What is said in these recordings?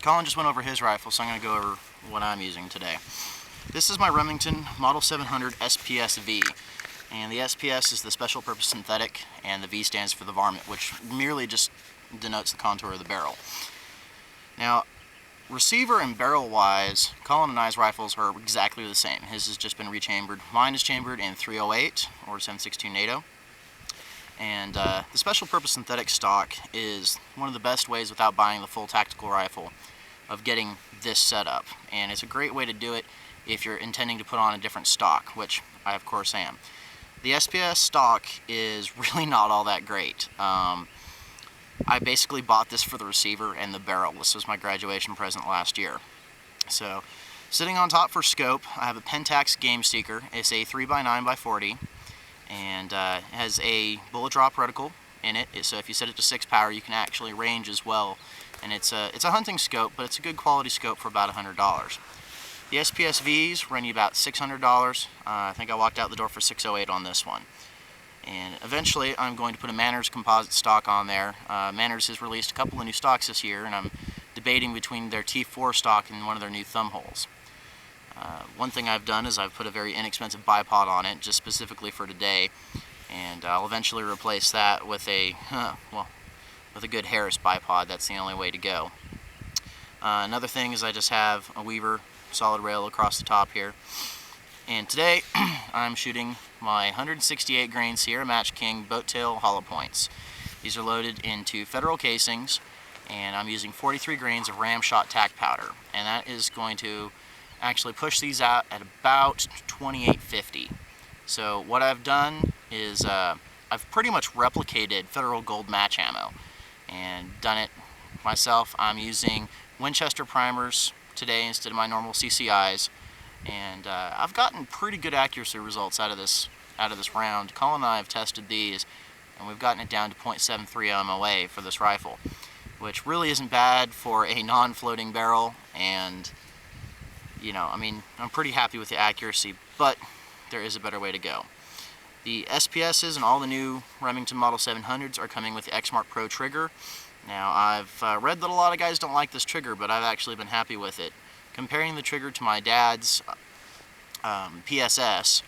Colin just went over his rifle, so I'm going to go over what I'm using today. This is my Remington Model 700 SPS-V, and the SPS is the special purpose synthetic, and the V stands for the varmint, which merely just denotes the contour of the barrel. Now, receiver and barrel wise, Colin and I's rifles are exactly the same. His has just been rechambered. Mine is chambered in 308 or 7.62 NATO. And the special purpose synthetic stock is one of the best ways, without buying the full tactical rifle, of getting this set up. And it's a great way to do it if you're intending to put on a different stock, which I of course am. The SPS stock is really not all that great. I basically bought this for the receiver and the barrel. This was my graduation present last year. So, sitting on top for scope, I have a Pentax Game Seeker. It's a 3x9x40. And it has a bullet drop reticle in it, so if you set it to 6 power, you can actually range as well. And it's a hunting scope, but it's a good quality scope for about $100. The SPS-Vs run you about $600. I think I walked out the door for $608 on this one. And eventually I'm going to put a Manners composite stock on there. Manners has released a couple of new stocks this year, and I'm debating between their T4 stock and one of their new thumb holes. One thing I've done is I've put a very inexpensive bipod on it, just specifically for today, and I'll eventually replace that with a with a good Harris bipod. That's the only way to go. Another thing is I just have a Weaver solid rail across the top here, and today I'm shooting my 168 grain Sierra Match King boat tail hollow points. These are loaded into Federal casings, and I'm using 43 grains of ram shot tack powder, and that is going to actually push these out at about 2850. So what I've done is I've pretty much replicated Federal Gold match ammo and done it myself. I'm using Winchester primers today instead of my normal CCIs, and I've gotten pretty good accuracy results out of this round. Colin and I have tested these, and we've gotten it down to 0.73 MOA for this rifle, which really isn't bad for a non-floating barrel. And you know, I mean, I'm pretty happy with the accuracy, but there is a better way to go. The SPSs and all the new Remington Model 700s are coming with the X-Mark Pro trigger. Now, I've read that a lot of guys don't like this trigger, but I've actually been happy with it. Comparing the trigger to my dad's PSS,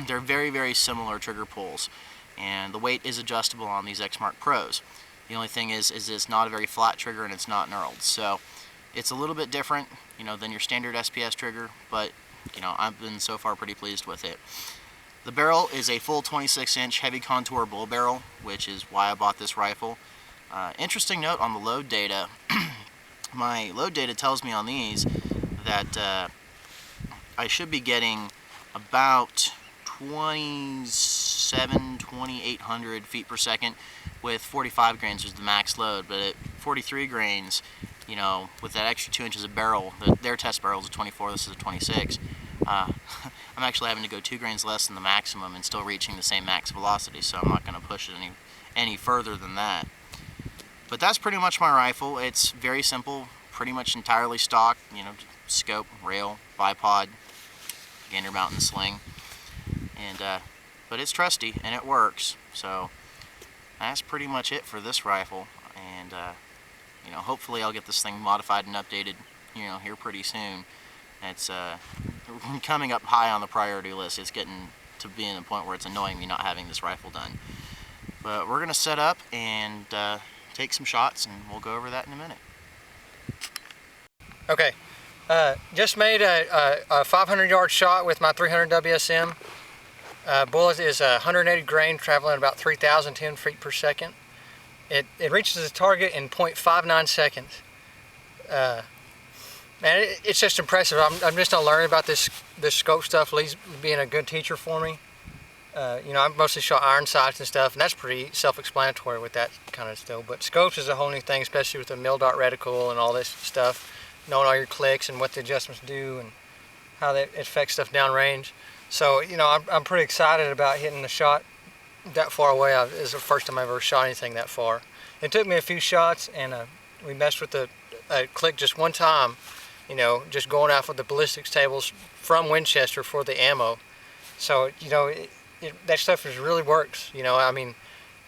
they're very, very similar trigger pulls, and the weight is adjustable on these X-Mark Pros. The only thing is it's not a very flat trigger, and it's not knurled. So it's a little bit different, you know, than your standard SPS trigger, but you know, I've been so far pretty pleased with it. The barrel is a full 26-inch heavy contour bull barrel, which is why I bought this rifle. Interesting note on the load data. My load data tells me on these that I should be getting about 2,800 feet per second with 45 grains is the max load, but at 43 grains, you know, with that extra 2 inches of barrel, their test barrel is a 24, this is a 26, I'm actually having to go 2 grains less than the maximum and still reaching the same max velocity, so I'm not going to push it any further than that. But that's pretty much my rifle. It's very simple, pretty much entirely stock, you know, scope, rail, bipod, Gander Mountain sling, and but it's trusty and it works, so that's pretty much it for this rifle. And you know, hopefully I'll get this thing modified and updated, you know, here pretty soon. It's coming up high on the priority list. It's getting to be in the point where it's annoying me not having this rifle done. But we're gonna set up and take some shots, and we'll go over that in a minute. Okay, just made a 500-yard shot with my 300 WSM. Bullet is 180 grain, traveling at about 3,010 feet per second. It reaches the target in 0.59 seconds. Man, it's just impressive. I'm just not learning about this scope stuff. Lee's being a good teacher for me. You know, I've mostly shot iron sights and stuff, and that's pretty self-explanatory with that kind of stuff. But scopes is a whole new thing, especially with the mil-dot reticle and all this stuff, knowing all your clicks and what the adjustments do and how that affects stuff downrange. So, you know, I'm pretty excited about hitting the shot that far away. It's the first time I've ever shot anything that far. It took me a few shots, and we messed with the click just one time, you know, just going out with the ballistics tables from Winchester for the ammo. So, you know, that stuff really works. You know, I mean,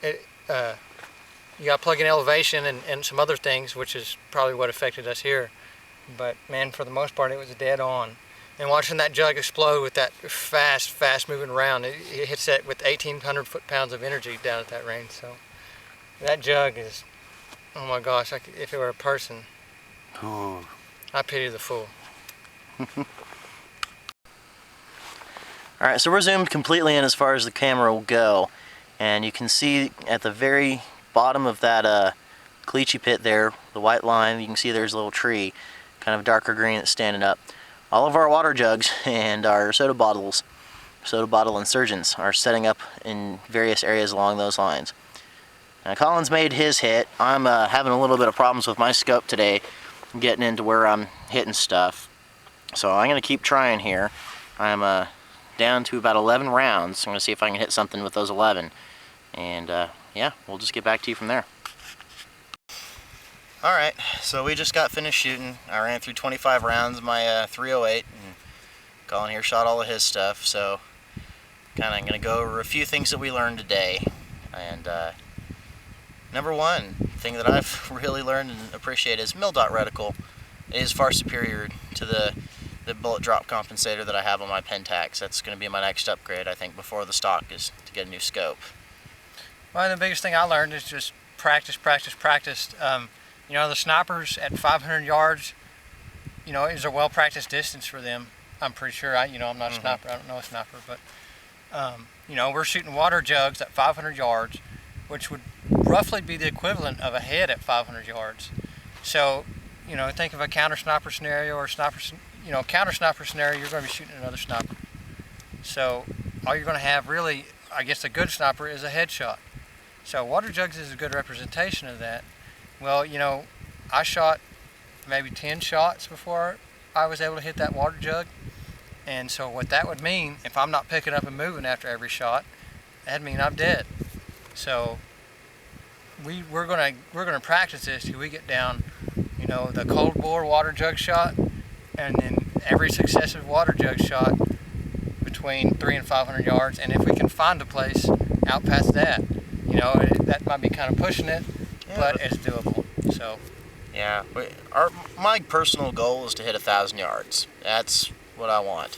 you got to plug in elevation and some other things, which is probably what affected us here. But man, for the most part, it was dead on. And watching that jug explode with that fast moving round, it hits that with 1,800 foot-pounds of energy down at that range. So that jug is, oh my gosh, if it were a person, Ooh. I pity the fool. Alright, so we're zoomed completely in as far as the camera will go, and you can see at the very bottom of that caliche pit there, the white line, you can see there's a little tree, kind of darker green that's standing up. All of our water jugs and our soda bottle insurgents are setting up in various areas along those lines. Now Colin's made his hit. I'm having a little bit of problems with my scope today, getting into where I'm hitting stuff. So I'm going to keep trying here. I'm down to about 11 rounds. I'm going to see if I can hit something with those 11. And yeah, we'll just get back to you from there. Alright, so we just got finished shooting. I ran through 25 rounds of my 308, and Colin here shot all of his stuff. So kind of going to go over a few things that we learned today. And number one thing that I've really learned and appreciate is mil dot reticle is far superior to the bullet drop compensator that I have on my Pentax. That's going to be my next upgrade, I think, before the stock, is to get a new scope. Well, the biggest thing I learned is just practice. You know, the snipers at 500 yards, you know, is a well-practiced distance for them. I'm pretty sure. I'm not a sniper. I don't know a sniper, but you know, we're shooting water jugs at 500 yards, which would roughly be the equivalent of a head at 500 yards. So, you know, think of a counter sniper scenario or counter sniper scenario. You're going to be shooting another sniper. So all you're going to have really, I guess, a good sniper is a headshot. So water jugs is a good representation of that. Well, you know, I shot maybe 10 shots before I was able to hit that water jug. And so what that would mean, if I'm not picking up and moving after every shot, that'd mean I'm dead. So we're gonna practice this till we get down, you know, the cold bore water jug shot, and then every successive water jug shot between 300 and 500 yards. And if we can find a place out past that, you know, that might be kind of pushing it. Yeah, but it's doable. So yeah, my personal goal is to hit 1,000 yards. That's what I want.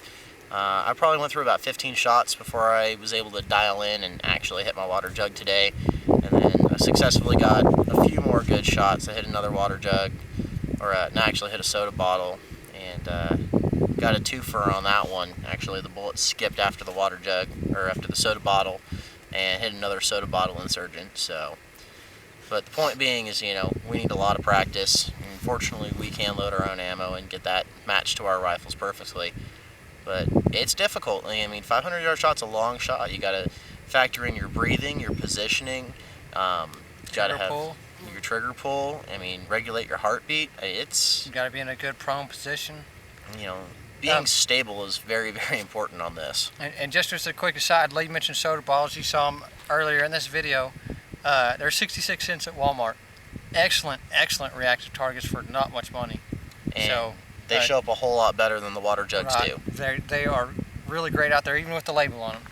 I probably went through about 15 shots before I was able to dial in and actually hit my water jug today, and then I successfully got a few more good shots. I hit another water jug, or actually hit a soda bottle, and got a twofer on that one. Actually, the bullet skipped after the water jug, or after the soda bottle, and hit another soda bottle insurgent. So. But the point being is, you know, we need a lot of practice. And fortunately, we can load our own ammo and get that matched to our rifles perfectly. But it's difficult. I mean, 500-yard shot's a long shot. You got to factor in your breathing, your positioning. You got to have your trigger pull. I mean, regulate your heartbeat. You got to be in a good prone position. You know, being stable is very, very important on this. And just as a quick aside, Lee mentioned soda bottles. You saw them earlier in this video. They're 66 cents at Walmart. Excellent reactive targets for not much money. And so they show up a whole lot better than the water jugs do. They are really great out there, even with the label on them.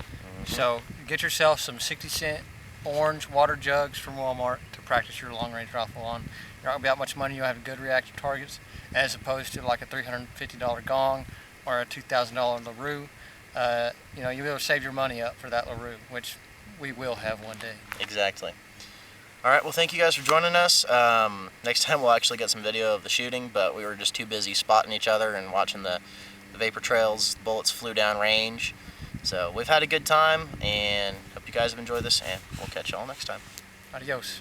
So get yourself some 60-cent orange water jugs from Walmart to practice your long-range rifle on. You're not gonna be out much money. You'll have good reactive targets, as opposed to like a $350 gong or a $2,000 LaRue. You know, you'll be able to save your money up for that LaRue, which we will have one day. Exactly. All right, well, thank you guys for joining us. Next time we'll actually get some video of the shooting, but we were just too busy spotting each other and watching the vapor trails. The bullets flew down range. So we've had a good time, and hope you guys have enjoyed this, and we'll catch y'all next time. Adios.